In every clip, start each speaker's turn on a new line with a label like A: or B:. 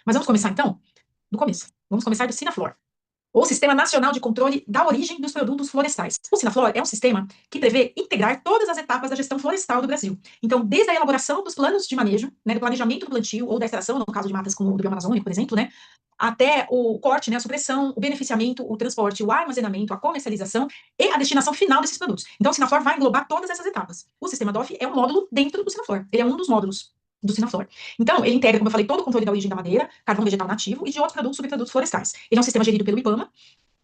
A: Mas vamos começar, então, do começo. Vamos começar do Sinaflor, ou Sistema Nacional de Controle da Origem dos Produtos Florestais. O Sinaflor é um sistema que prevê integrar todas as etapas da gestão florestal do Brasil. Então, desde a elaboração dos planos de manejo, né, do planejamento do plantio ou da extração, no caso de matas como o do bioma amazônico, por exemplo, né, até o corte, né, a supressão, o beneficiamento, o transporte, o armazenamento, a comercialização e a destinação final desses produtos. Então, o Sinaflor vai englobar todas essas etapas. O sistema DOF é um módulo dentro do Sinaflor. Ele é um dos módulos do Sinaflor. Então, ele integra, como eu falei, todo o controle da origem da madeira, carvão vegetal nativo e de outros produtos, subprodutos florestais. Ele é um sistema gerido pelo IBAMA,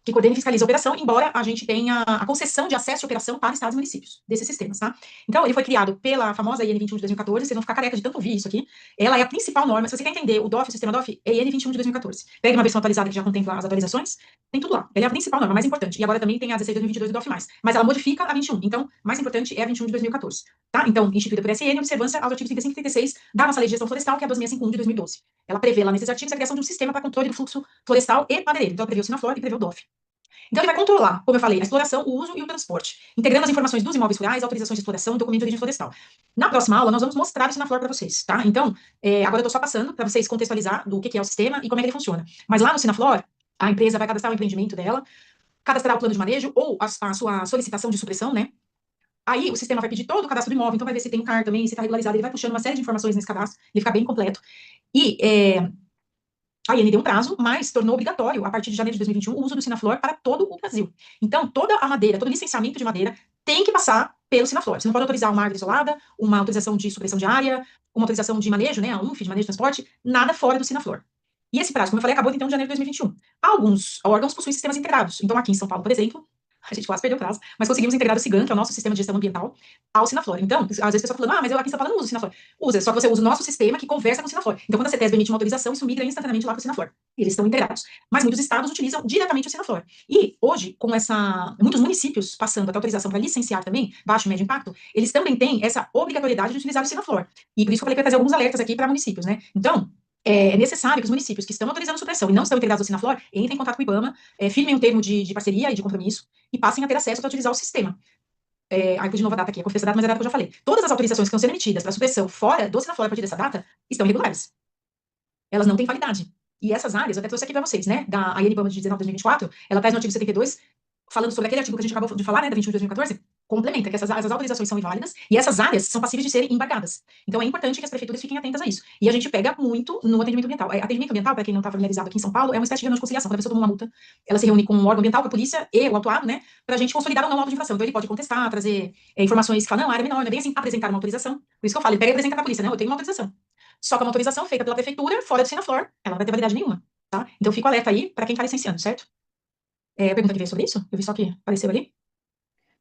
A: que coordena e fiscaliza a operação, embora a gente tenha a concessão de acesso à operação para estados e municípios desses sistemas, tá? Então, ele foi criado pela famosa EN 21 de 2014, vocês vão ficar careca de tanto ouvir isso aqui. Ela é a principal norma, se você quer entender o DOF, o sistema DOF, é EN 21 de 2014. Pega uma versão atualizada que já contempla as atualizações, tem tudo lá. Ela é a principal norma, mais importante. E agora também tem a 16 de 2022 do DOF+. Mas ela modifica a 21, então, mais importante é a 21 de 2014, tá? Então, instituída por SN, observância aos artigos 35 e 36 da nossa Lei de Gestão Florestal, que é a 2651 de 2012. Ela prevê lá nesses artigos a criação de um sistema para controle do fluxo florestal e madeireiro. Então, ela prevê o Sinaflor e prevê o DOF. Então, ele vai controlar, como eu falei, a exploração, o uso e o transporte, integrando as informações dos imóveis rurais, autorizações de exploração e documento de origem florestal. Na próxima aula, nós vamos mostrar o Sinaflor para vocês, tá? Então, agora eu estou só passando para vocês contextualizar do que é o sistema e como é que ele funciona. Mas lá no Sinaflor, a empresa vai cadastrar o empreendimento dela, cadastrar o plano de manejo ou a sua solicitação de supressão, né? Aí, o sistema vai pedir todo o cadastro do imóvel, então vai ver se tem um CAR também, se está regularizado, ele vai puxando uma série de informações nesse cadastro, ele fica bem completo. E a IN deu um prazo, mas tornou obrigatório, a partir de janeiro de 2021, o uso do Sinaflor para todo o Brasil. Então, toda a madeira, todo licenciamento de madeira tem que passar pelo Sinaflor. Você não pode autorizar uma árvore isolada, uma autorização de supressão de área, uma autorização de manejo, né, a UNF, de manejo de transporte, nada fora do Sinaflor. E esse prazo, como eu falei, acabou então em janeiro de 2021. Alguns órgãos possuem sistemas integrados. Então, aqui em São Paulo, por exemplo, a gente quase perdeu o prazo, mas conseguimos integrar o SIGAM, que é o nosso sistema de gestão ambiental, ao Sinaflor. Então, às vezes a pessoa falando, mas eu aqui em São Paulo não uso o Sinaflor. Usa, só que você usa o nosso sistema que conversa com o Sinaflor. Então, quando a CETESB emite uma autorização, isso migra instantaneamente lá para o Sinaflor. Eles estão integrados. Mas muitos estados utilizam diretamente o Sinaflor. E hoje, com muitos municípios passando a autorização para licenciar também, baixo e médio impacto, eles também têm essa obrigatoriedade de utilizar o Sinaflor. E por isso que eu falei que vai trazer alguns alertas aqui para municípios, né? Então, é necessário que os municípios que estão autorizando supressão e não estão integrados ao Sinaflor entrem em contato com o IBAMA, firmem um termo de parceria e de compromisso e passem a ter acesso para utilizar o sistema. Aí, de novo a data aqui, a conferência data, mas é a data que eu já falei. Todas as autorizações que estão sendo emitidas para supressão fora do Sinaflor a partir dessa data estão irregulares. Elas não têm validade. E essas áreas, eu até trouxe aqui para vocês, né, da ANBAMA de 19 de 2024, ela traz no artigo 72, falando sobre aquele artigo que a gente acabou de falar, né, da 21 de 2014, complementa que essas autorizações são inválidas e essas áreas são passíveis de serem embargadas. Então, é importante que as prefeituras fiquem atentas a isso. E a gente pega muito no atendimento ambiental. Atendimento ambiental, para quem não está familiarizado aqui em São Paulo, é uma espécie de reunião de conciliação. Quando a pessoa toma uma multa, ela se reúne com o órgão ambiental, com a polícia e o autuado, né, para a gente consolidar ou não o auto de infração. Então, ele pode contestar, trazer informações que falam, não, a área é menor, não é bem assim, apresentar uma autorização. Por isso que eu falo, ele pega e apresenta para a polícia, não, eu tenho uma autorização. Só que é uma autorização feita pela prefeitura, fora do Sinaflor, ela não vai ter validade nenhuma, tá? Então, fico alerta aí para quem está licenciando, certo? Pergunta que veio sobre isso? Eu vi só que apareceu ali.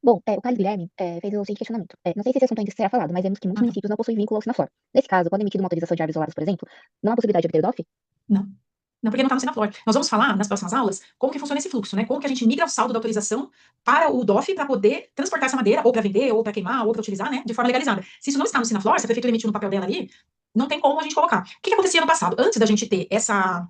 B: Bom, o Carlos Guilherme fez o seguinte questionamento. Não sei se esse assunto ainda será falado, mas vemos que muitos
A: Ah, tá.
B: municípios não possuem vínculo ao Sinaflor. Nesse caso, quando emitida uma autorização de árvores isoladas, por exemplo, não há possibilidade de obter o DOF?
A: Não. Não, porque não está no Sinaflor. Nós vamos falar nas próximas aulas como que funciona esse fluxo, né? Como que a gente migra o saldo da autorização para o DOF para poder transportar essa madeira, ou para vender, ou para queimar, ou para utilizar, né? De forma legalizada. Se isso não está no Sinaflor, se a prefeitura emitiu no papel dela ali, não tem como a gente colocar. O que acontecia no passado? Antes da gente ter essa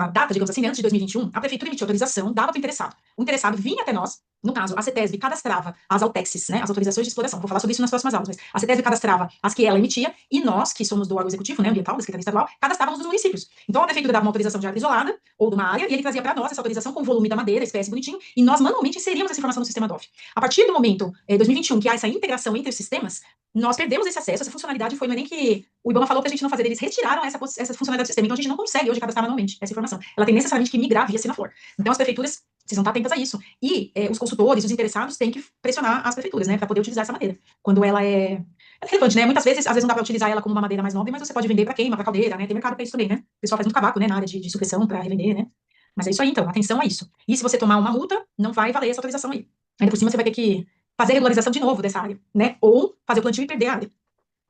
A: data, digamos assim, né, antes de 2021, a prefeitura emitiu autorização, dava para o interessado. O interessado vinha até nós, no caso, a CETESB cadastrava as AUTEXs, né, as autorizações de exploração. Vou falar sobre isso nas próximas aulas, mas a CETESB cadastrava as que ela emitia e nós, que somos do órgão executivo, né, ambiental, da Secretaria Estadual, cadastrávamos dos municípios. Então, a prefeitura dava uma autorização de área isolada ou de uma área e ele trazia para nós essa autorização com o volume da madeira, espécie bonitinho, e nós manualmente inseríamos essa informação no sistema DOF. A partir do momento 2021, que há essa integração entre os sistemas, nós perdemos esse acesso, essa funcionalidade foi, não é nem que o IBAMA falou para a gente não fazer, eles retiraram essa funcionalidade do sistema, então a gente não consegue hoje cadastrar manualmente essa informação. Ela tem necessariamente que migrar via Sinaflor. Então as prefeituras precisam estar atentas a isso. E os consultores, os interessados, têm que pressionar as prefeituras, né, para poder utilizar essa madeira. Quando ela é relevante, né? Muitas vezes, às vezes não dá para utilizar ela como uma madeira mais nobre, mas você pode vender para queima, para caldeira, né? Tem mercado para isso também, né? O pessoal faz muito cavaco, né, na área de supressão para revender, né? Mas é isso aí, então, atenção a isso. E se você tomar uma multa, não vai valer essa autorização aí. Ainda por cima, você vai ter que fazer a regularização de novo dessa área, né? Ou fazer o plantio e perder a área.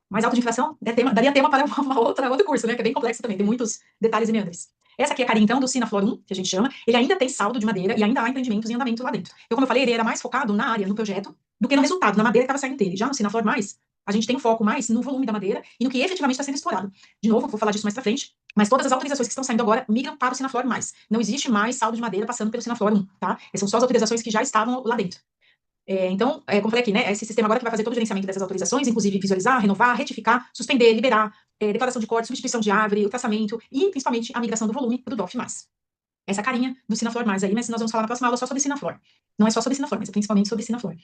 A: Mas auto de infração daria tema para outro curso, né? Que é bem complexo também, tem muitos detalhes e meandres. Essa aqui é a carinha, então, do Sinaflor 1, que a gente chama. Ele ainda tem saldo de madeira e ainda há empreendimentos em andamento lá dentro. Então, como eu falei, ele era mais focado na área, no projeto, do que no resultado, na madeira que estava saindo dele. Já no Sinaflor mais, a gente tem um foco mais no volume da madeira e no que efetivamente está sendo explorado. De novo, vou falar disso mais pra frente, mas todas as autorizações que estão saindo agora migram para o Sinaflor mais. Não existe mais saldo de madeira passando pelo Sinaflor 1, tá? Essas são só as autorizações que já estavam lá dentro. Então, como eu falei aqui, né, esse sistema agora que vai fazer todo o gerenciamento dessas autorizações, inclusive visualizar, renovar, retificar, suspender, liberar, declaração de corte, substituição de árvore, o traçamento e, principalmente, a migração do volume para o DOF+. Essa carinha do Sinaflor+, aí, mas nós vamos falar na próxima aula só sobre Sinaflor. Não é só sobre Sinaflor, mas é principalmente sobre Sinaflor.